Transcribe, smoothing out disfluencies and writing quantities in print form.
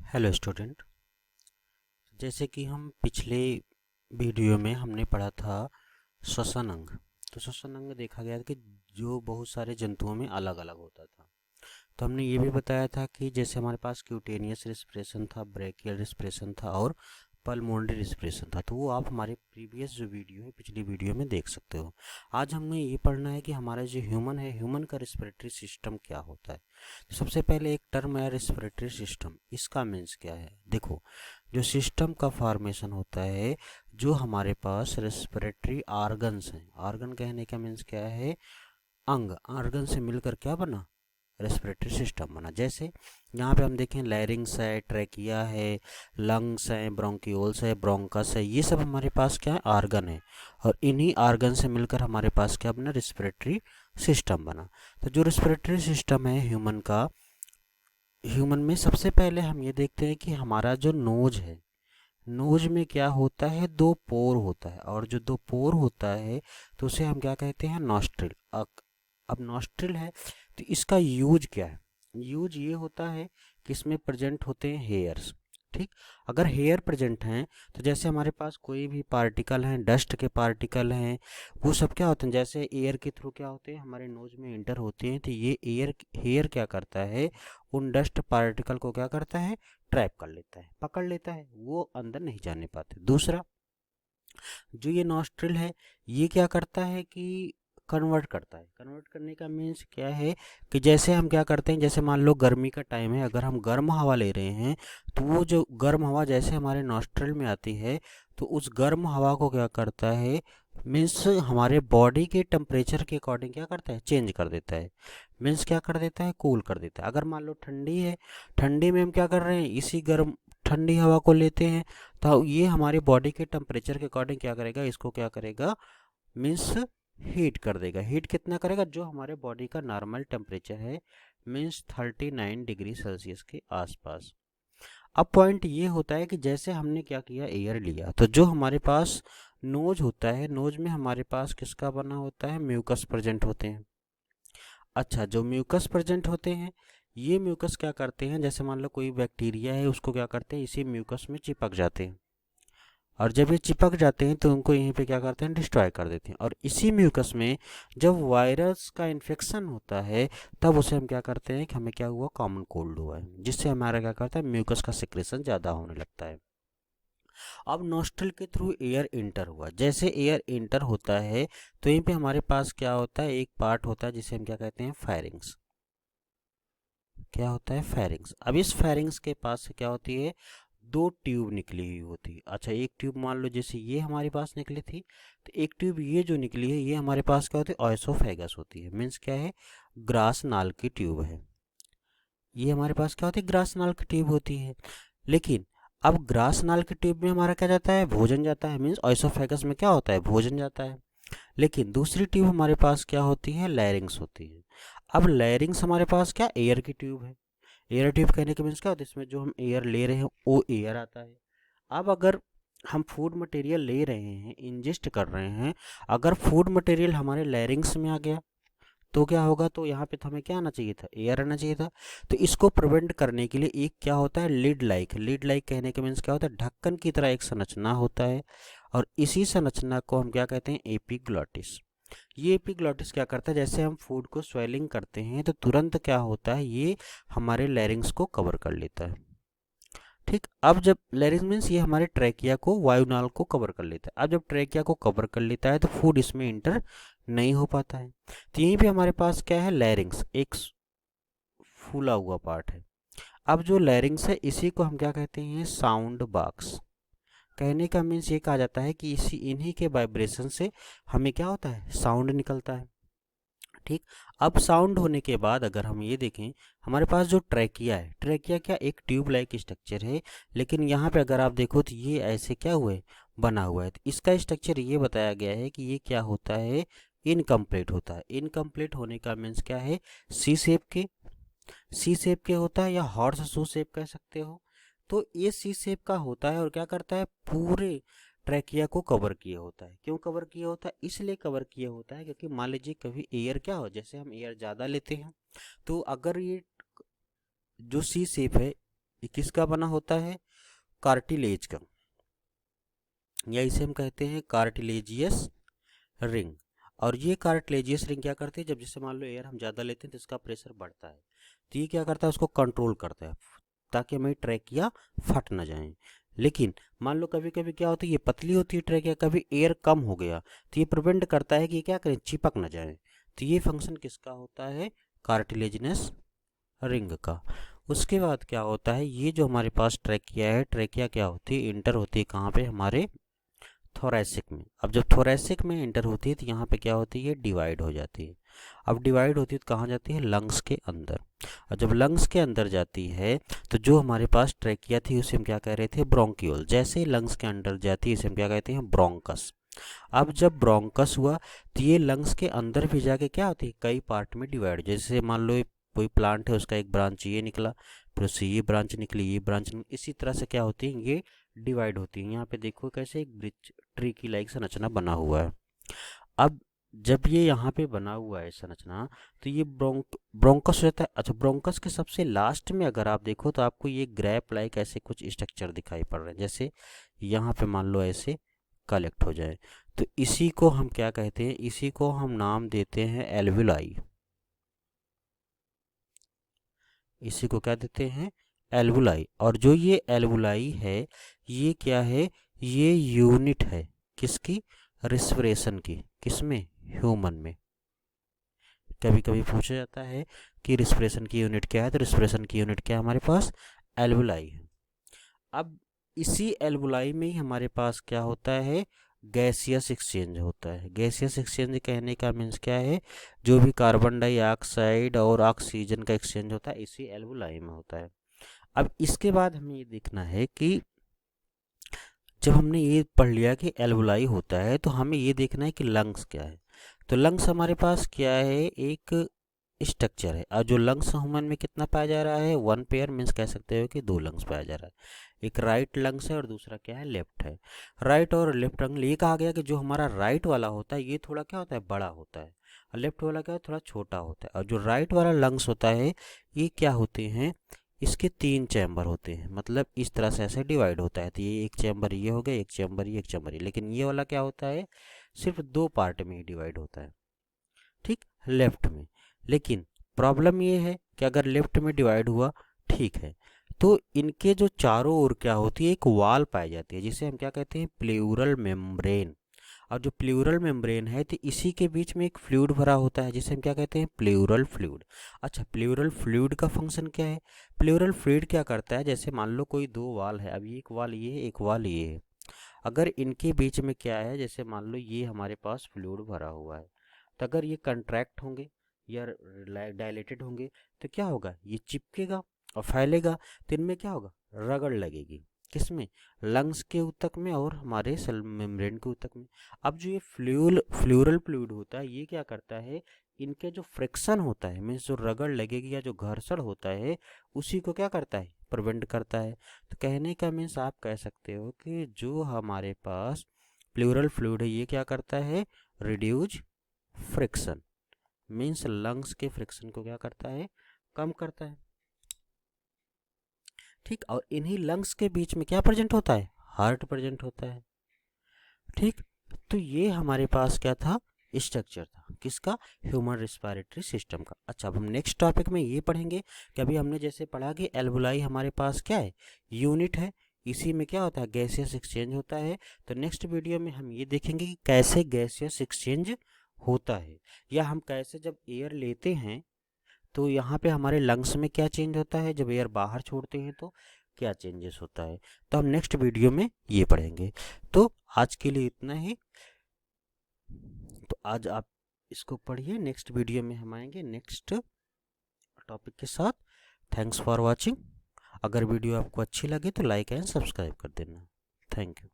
Hello student. जैसे कि हम पिछले वीडियो में हमने पढ़ा था श्वसन अंग। तो श्वसन अंग देखा गया कि जो बहुत सारे जंतुओं में अलग अलग होता था। तो हमने ये भी बताया था कि जैसे हमारे पास क्यूटेनियस रिस्पिरेशन था, ब्रेकियल रिस्पिरेशन था और पल्मोनरी रिस्पिरेशन था। तो वो आप हमारे प्रीवियस जो वीडियो है, पिछली वीडियो में देख सकते हो। आज हमें ये पढ़ना है कि हमारा जो ह्यूमन है, ह्यूमन का रिस्पिरेटरी सिस्टम क्या होता है। तो सबसे पहले एक टर्म है रिस्पिरेटरी सिस्टम। इसका मीन्स क्या है? देखो, जो सिस्टम का फॉर्मेशन होता है, जो हमारे पास रेस्पिरेटरी आर्गन्स हैं। आर्गन कहने का मीन्स क्या है? अंग। आर्गन से मिलकर क्या बना? रेस्पिरेटरी सिस्टम बना। जैसे यहाँ पे हम देखें, लैरिंग्स है, ट्रैकिया है, लंग्स है, ब्रोंकियोल्स है, ब्रोंकस है, ये सब हमारे पास क्या है? आर्गन है। और इन्हीं आर्गन से मिलकर हमारे पास क्या बना? रेस्पिरेटरी सिस्टम बना। तो जो रेस्पिरेटरी सिस्टम है ह्यूमन का, ह्यूमन में सबसे पहले हम ये देखते हैं कि हमारा जो नोज है, नोज में क्या होता है? दो पोर होता है। और जो दो पोर होता है तो उसे हम क्या कहते हैं? नॉस्ट्रिल। अब नॉस्ट्रिल है तो इसका यूज क्या है? यूज ये होता है कि इसमें प्रेजेंट होते हैं हेयर्स। ठीक, अगर हेयर प्रेजेंट हैं तो जैसे हमारे पास कोई भी पार्टिकल हैं, डस्ट के पार्टिकल हैं, वो सब क्या होते हैं? जैसे एयर के थ्रू क्या होते हैं? हमारे नोज में इंटर होते हैं। तो ये एयर हेयर क्या करता है? उन डस्ट पार्टिकल को क्या करता है? ट्रैप कर लेता है, पकड़ लेता है, वो अंदर नहीं जाने पाते। दूसरा, जो ये नॉस्ट्रिल है, ये क्या करता है कि कन्वर्ट करता है। कन्वर्ट करने का मीन्स क्या है कि जैसे हम क्या करते हैं, जैसे मान लो गर्मी का टाइम है, अगर हम गर्म हवा ले रहे हैं तो वो जो गर्म हवा जैसे हमारे नॉस्ट्रिल में आती है तो उस गर्म हवा को क्या करता है? मीन्स हमारे बॉडी के टेम्परेचर के अकॉर्डिंग क्या करता है? चेंज कर देता है। मीन्स क्या कर देता है? कूल कर देता है। अगर मान लो ठंडी है, ठंडी में हम क्या कर रहे हैं? इसी गर्म ठंडी हवा को लेते हैं तो ये हमारी बॉडी के टेम्परेचर के अकॉर्डिंग क्या करेगा? इसको क्या करेगा? मीन्स हीट कर देगा। हीट कितना करेगा? जो हमारे बॉडी का नॉर्मल टेम्परेचर है, मीन्स 39 डिग्री सेल्सियस के आसपास। अब पॉइंट ये होता है कि जैसे हमने क्या किया? एयर लिया, तो जो हमारे पास नोज होता है, नोज में हमारे पास किसका बना होता है? म्यूकस प्रेजेंट होते हैं। अच्छा, जो म्यूकस प्रेजेंट होते हैं, ये म्यूकस क्या करते हैं? जैसे मान लो कोई बैक्टीरिया है, उसको क्या करते हैं? इसी म्यूकस में चिपक जाते हैं। और जब ये चिपक जाते हैं तो उनको यहीं पे क्या करते हैं? डिस्ट्रॉय कर देते हैं। और इसी म्यूकस में जब वायरस का इन्फेक्शन होता है तब उसे हम क्या करते हैं कि हमें क्या हुआ? कॉमन कोल्ड हुआ है, जिससे हमारा क्या करता है? म्यूकस का सिक्रेशन ज़्यादा होने लगता है। अब नोस्ट्रल के थ्रू एयर इंटर हुआ। जैसे एयर इंटर होता है तो यहीं पे हमारे पास क्या होता है? एक पार्ट होता है जिसे हम क्या कहते हैं? फायरिंग्स। क्या होता है? फेरिंग्स। अब इस फेरिंग्स के पास से क्या होती है? दो ट्यूब निकली हुई होती है। अच्छा, एक ट्यूब मान लो जैसे ये हमारे पास निकली थी, तो एक ट्यूब ये जो निकली है ये हमारे पास क्या होती है? ऑयसोफेगस होती है। मीन्स क्या है? ग्रास नाल की ट्यूब है। ये हमारे पास क्या होती है? ग्रास नाल की ट्यूब होती है। लेकिन अब ग्रास नाल की ट्यूब में हमारा क्या जाता है? भोजन जाता है। मीन्स ऑयसोफेगस में क्या होता है? भोजन जाता है। लेकिन दूसरी ट्यूब हमारे पास क्या होती है? लैरिंग्स होती है। अब लैरिंग्स हमारे पास क्या? एयर की ट्यूब है। एयर ट्यूब कहने के मीन्स क्या होता है? इसमें जो हम एयर ले रहे हैं वो एयर आता है। अब अगर हम फूड मटेरियल ले रहे हैं, इंजेस्ट कर रहे हैं, अगर फूड मटेरियल हमारे लैरिंग्स में आ गया तो क्या होगा? तो यहाँ पे तो हमें क्या आना चाहिए था? एयर आना चाहिए था। तो इसको प्रिवेंट करने के लिए एक क्या होता है? Lid like. लिड लाइक कहने के मीन्स क्या होता है? ढक्कन की तरह एक संरचना होता है। और इसी संरचना को हम क्या कहते हैं? एपिग्लॉटिस। ये एपिग्लॉटिस क्या करता है? जैसे हम फूड को स्वेलिंग करते हैं तो तुरंत क्या होता है? ये हमारे लैरिंग्स को कवर कर लेता है। ठीक, अब जब लैरिंग्स मीन्स ये हमारे ट्रैकिया को, वायुनाल को कवर कर लेता है। अब जब ट्रैकिया को कवर कर लेता है तो फूड इसमें इंटर नहीं हो पाता है। तो यहीं पे हमारे पास क्या है? लैरिंग्स एक फूला हुआ पार्ट है। अब जो लैरिंग्स है इसी को हम क्या कहते हैं? Sound box. कहने का मीन्स ये कहा जाता है कि इसी इन्हीं के वाइब्रेशन से हमें क्या होता है? साउंड निकलता है। ठीक, अब साउंड होने के बाद अगर हम ये देखें, हमारे पास जो ट्रैकिया है, ट्रैकिया क्या एक ट्यूब लाइक स्ट्रक्चर है। लेकिन यहाँ पे अगर आप देखो तो ये ऐसे क्या हुआ है? बना हुआ है। तो इसका स्ट्रक्चर ये बताया गया है कि ये क्या होता है? इनकम्प्लीट होता है। इनकम्प्लीट होने का मीन्स क्या है? सी शेप के होता है, या हॉर्स शू शेप कह सकते हो। तो ये सी शेप का होता है और क्या करता है? पूरे ट्रैकिया को कवर किए होता है। क्यों कवर किया होता है? इसलिए कवर किया होता है क्योंकि मान लीजिए कभी एयर क्या हो, जैसे हम एयर ज़्यादा लेते हैं तो अगर ये जो सी शेप है, ये किसका बना होता है? कार्टिलेज का, या इसे हम कहते हैं कार्टिलेजियस रिंग। और ये कार्टिलेजियस रिंग क्या करती है, जब जैसे मान लो एयर हम ज़्यादा लेते हैं तो इसका प्रेशर बढ़ता है, तो ये क्या करता है, उसको कंट्रोल करता है ताकि हमारी ट्रैकिया फट ना जाए। लेकिन मान लो कभी कभी क्या होता है, ये पतली होती है ट्रैकिया, कभी एयर कम हो गया तो ये प्रिवेंट करता है कि ये क्या करें, चिपक ना जाए। तो ये फंक्शन किसका होता है? कार्टिलेजिनस रिंग का। उसके बाद क्या होता है, ये जो हमारे पास ट्रैकिया है, ट्रैकिया क्या होती है, इंटर होती है कहाँ पे, हमारे थोरैसिक में। अब जब थोरैसिक में इंटर होती है तो यहाँ पे क्या होती है, डिवाइड हो जाती है। अब डिवाइड होती है तो कहाँ जाती है, लंग्स के अंदर। और जब लंग्स के अंदर जाती है तो जो हमारे पास ट्रैकिया थी उसे हम क्या कह रहे थे, ब्रोंक्यूल। जैसे ही लंग्स के अंदर जाती है इसे हम क्या कहते हैं, ब्रोंकस। अब जब ब्रोंकस हुआ तो ये लंग्स के अंदर भी जाके क्या होती है, कई पार्ट में डिवाइड। जैसे मान लो कोई प्लांट है, उसका एक ब्रांच ये निकला, फिर उससे ये ब्रांच निकली, ये ब्रांच निकली, इसी तरह से क्या होती है, ये डिवाइड होती है। यहाँ पे देखो कैसे एक ब्रिज ट्री की लाइक संरचना बना हुआ है। अब जब ये यहाँ पे बना हुआ है संरचना, तो ये ब्रोंकस हो जाता है। अच्छा, ब्रोंकस के सबसे लास्ट में अगर आप देखो तो आपको ये ग्रैप लाइक ऐसे कुछ स्ट्रक्चर दिखाई पड़ रहे हैं, जैसे यहाँ पे मान लो ऐसे कलेक्ट हो जाए, तो इसी को हम क्या कहते हैं, इसी को हम नाम देते हैं एल्वुलाई। इसी को क्या देते हैं, एल्वुलाई। और जो ये एल्वुलाई है, ये क्या है, ये यूनिट है किसकी, रिस्पिरेशन की। किसमें, ह्यूमन में। कभी कभी पूछा जाता है कि रिस्पिरेशन की यूनिट क्या है, तो रिस्पिरेशन की यूनिट क्या है हमारे पास, एल्वुलाई है। अब इसी एल्वुलाई में ही हमारे पास क्या होता है, गैसियस एक्सचेंज होता है। गैसियस एक्सचेंज कहने का मीन्स क्या है, जो भी कार्बन डाइऑक्साइड और ऑक्सीजन का एक्सचेंज होता है इसी एल्वुलाई में होता है। अब इसके बाद हमें ये देखना है कि जब हमने ये पढ़ लिया कि एल्वुलाई होता है, तो हमें ये देखना है कि लंग्स क्या है। तो लंग्स हमारे पास क्या है, एक स्ट्रक्चर है। और जो लंग्स ह्यूमन में कितना पाया जा रहा है, वन पेयर, मीन्स कह सकते हो कि दो लंग्स पाया जा रहा है। एक राइट लंग्स है और दूसरा क्या है, लेफ्ट है। राइट और लेफ्ट लंग, ये कहा गया कि जो हमारा राइट वाला होता है ये थोड़ा क्या होता है, बड़ा होता है, और लेफ्ट वाला क्या है, थोड़ा छोटा होता है। और जो राइट वाला लंग्स होता है ये क्या होते हैं, इसके 3 चैम्बर होते हैं, मतलब इस तरह से ऐसे डिवाइड होता है। तो ये एक चैम्बर ये हो गया, एक चैम्बर ये, एक चैम्बर ये। लेकिन ये वाला क्या होता है, सिर्फ 2 पार्ट में ही डिवाइड होता है, ठीक, लेफ्ट में। लेकिन प्रॉब्लम ये है कि अगर लेफ्ट में डिवाइड हुआ, ठीक है, तो इनके जो चारों ओर क्या होती है, एक वाल पाई जाती है, जिसे हम क्या कहते हैं, प्लेउरल मेम्ब्रेन। और जो प्लेउरल मेम्ब्रेन है तो इसी के बीच में एक फ्लूइड भरा होता है, जिसे हम क्या कहते हैं, प्लेउरल फ्लूइड। अच्छा, प्लेउरल फ्लूइड का फंक्शन क्या है, प्लेउरल फ्लूइड क्या करता है, जैसे मान लो कोई 2 वाल है, अब एक वाल ये है, एक वाल ये है। अगर इनके बीच में क्या है, जैसे मान लो ये हमारे पास फ्लूइड भरा हुआ है, तो अगर ये कंट्रैक्ट होंगे या डायलेटेड होंगे तो क्या होगा, ये चिपकेगा और फैलेगा, तो इनमें क्या होगा, रगड़ लगेगी। किसमें, लंग्स के ऊतक में और हमारे सेल मेम्ब्रेन के ऊतक में। अब जो ये फ्लूरल फ्लूइड होता है, ये क्या करता है, इनके जो फ्रिक्शन होता है, मीन्स जो रगड़ लगेगी या जो घर्षण होता है, उसी को क्या करता है, प्रिवेंट करता है। तो कहने का मीन्स आप कह सकते हो कि जो हमारे पास प्लूरल फ्लूइड है ये क्या करता है, रिड्यूज फ्रिक्शन, मीन्स लंग्स के फ्रिक्शन को क्या करता है, कम करता है, ठीक। और इन्हीं लंग्स के बीच में क्या प्रेजेंट होता है, हार्ट प्रेजेंट होता है, ठीक। तो ये हमारे पास क्या था, स्ट्रक्चर था किसका, ह्यूमन रिस्पिरेटरी सिस्टम का। अच्छा, अब हम नेक्स्ट टॉपिक में ये पढ़ेंगे कि अभी हमने जैसे पढ़ा कि एल्वुलाई हमारे पास क्या है, यूनिट है, इसी में क्या होता है, गैसियस एक्सचेंज होता है। तो नेक्स्ट वीडियो में हम ये देखेंगे कि कैसे गैसियस एक्सचेंज होता है, या हम कैसे जब एयर लेते हैं तो यहाँ पे हमारे लंग्स में क्या चेंज होता है, जब एयर बाहर छोड़ते हैं तो क्या चेंजेस होता है। तो हम नेक्स्ट वीडियो में ये पढ़ेंगे। तो आज के लिए इतना ही। तो आज आप इसको पढ़िए, नेक्स्ट वीडियो में हम आएंगे नेक्स्ट टॉपिक के साथ। Thanks for watching. अगर वीडियो आपको अच्छी लगे तो लाइक एंड सब्सक्राइब कर देना। Thank you.